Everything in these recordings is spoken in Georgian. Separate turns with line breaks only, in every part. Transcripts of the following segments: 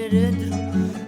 შეერედრო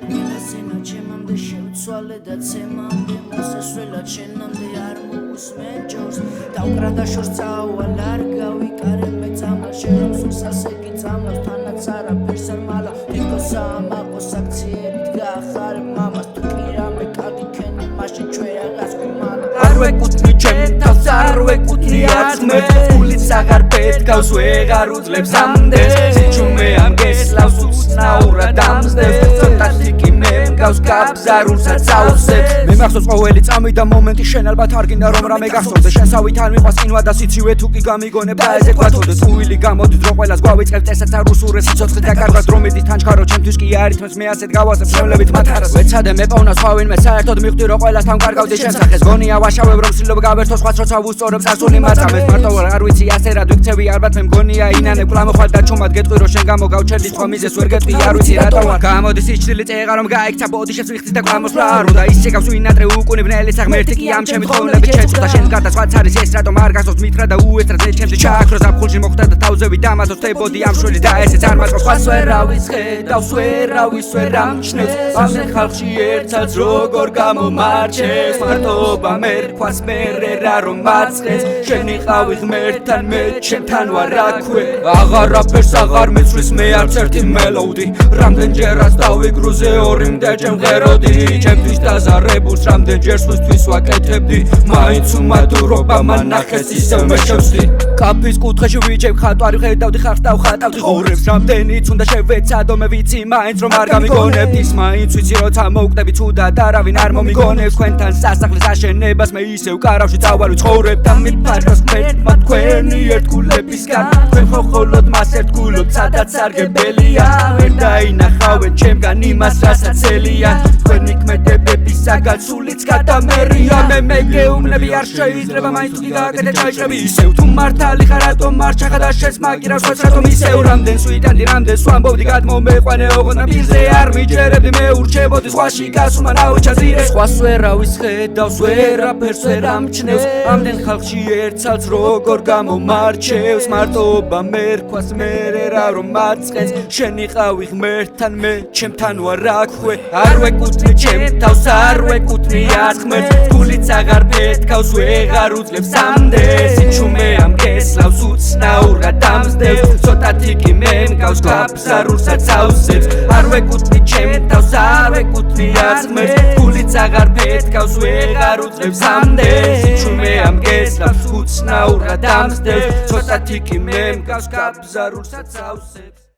მინასენა ჩემამდე შევცვალე და ცემამდე მოსასვლელად შენამდე არ მოусმენ ჯორს დავკრა შორს წავალ არ გავიკარე მე წამალ შერომსულს ასეთი წამლავს თანაც არაფერს არ მალა თითქოს ამაყოს აქციებით გაახარე მამას თუ კი რამე კარგი ქენი მაშინ ჩვენ რაღაც გვიმალა არ ვეკუთვნი ჩემ თავს არ ვეკუთვნი არც მერტ გულიც აღარ პეთქავს ვეღარ უძლებს ამდენს სიჩუმე ამ გესლავს უცნაურად ამსდევს ცოტათი კი მე მგავს გაბზარულსაც ავსებს მე მახსოვს ყოველი წამი და მომენტი შენ ალბათ არ გინდა რომ რამე გახსოვდეს შენ სავით არ მიყვას წინვა და სიცივე თუ კი გამიგონებ და ესე გვათხოვდეს წუვილი გამოდით რომ ყველას გვავიწყებ წესაც არ უსურეს სიცოცხლე და კარგად რომ მიდით თანჩქარო ჩემთვის კი არითმებს მე ასეთ გავასებ შემლებით მათარას ვეცადე მეპოვნა სხვავინმე საერთოდ მივხვდი რომ ყველასთან კარგავდი შენ სახეს გონია ვაშავებ რომ სილობ გავერთო სხვაც როცა ვუსწორებ წარსული მაწამეს მარტო არ ვიცი ასე რა ვიქცევი ალბათ მე მგონია ინანე კვლავ მოხვალ და ჩუმად გეტყვი რომ შენ გამო გავჩერდი სხვა მიზეს ვერ გეტყვი არ ვიცი რატო არ გამოდის სიჩდილი წეღა რომ გაიქცა ბოდიშებს ვიხდი და გამოსვლა არ უნდა ისე გავს ვინატრე უკუნი ბნელი საღმერთი კი ამ ჩემი ხოვნებით შეწუხდა შენ გარდა სხვაც არის ეს რატომ არ გასწორს მითხრა და უესტრად ზე ჩემზე ჩააქრო ზაფხულში მოხდა და თავზევი დამაზოს თებოდი ამ შვილი და ესეც არ მაწყობს სხვას ვერავის ხედავს ვერავის ვერ ამჩნევს ამდენ ხალხში ერთად როგორ გამომარჩეს მარტოობა მერქვას მერე რა რომ მაწყეს შენი ყავი ღმერთთან მე ჩემთან ვარ აქვე აღარაფერს აღარ მეცვლის მე არც ერთი მელოდი რამდენჯერაც დავიგრუზე ორიმდე ჩემღეროდი ჩემთვის დაზარებულს რამდენჯერ სხვისთვის ვაკეთებდი მაინც უმადურობა მანახეს ისევ მე შევსდი კაფის კუთხეში ვიჯებ ხატვარი ხედავდი ხარს დავხატავდი ღორებს რამდენიც უნდა შევეცადო მე ვიცი მაინც რომ არ გამიგონებთ ის მაინც ვიცი როცა მოვკვდები ცუდად არავინ არ მომიგონებს თქვენთან სასახლის აშენებას მე ისევ კარავში წავალ ვცხოვრებ და მიფარავს ღმერთმა თქვენი ერთგულებისგან თქვენ ხო ხოლოდ მას ერთგულობ სადაც სარგებელია ვერ დაინახავენ ჩემგან იმას რასაც ელიან თქვენი ქმედებებისაგან სულიც გადამერია მე გეუბნები არ შეიძლება მაინც თუ გააკეთე ჩაიჭრები ისევ თუ მართალი ხარ რატომ არ ჩახდა შენს მაგირავს რატომ ისევ რამდენს ვიტანდი რამდენს ვამბობდი გადმომეყვანე ოღონდ პირზე არ მიჯერებდი მე ურჩებოდი სხვაში გასულა ნაოჩაზირე სხვას ვერავის ხედავს ვერაფერს ვერ ამჩნევს ამდენ ხალხში ერთსალს როგორ გამომარჩევს მარტოობა მერქვას მერე რა რომ მაწყეს შენი ყავი ღმერთთან მე ჩემთან ვარ აქვე არ ვეკუთვნი ჩემ თავს არ ვეკუთვნი არც ღმერთს გულიც აღარ პეთქავს ვეღარ უძლებს ამდენს სიჩუმე ამ გესლავს უცნაურად ამსდევს ცოტათი კი მე მგავს გაბზარულსაც ავსებს არ ვეკუთვნი ჩემ თავს არ ვეკუთვნი არც ღმერთს გულიც აღარ პეთქავს ვეღარ უძლებს ამდენს სიჩუმე ამ გესლავს უცნაურად ამსდევს ცოტათი კი მე მგავს გაბზარულსაც ავსებს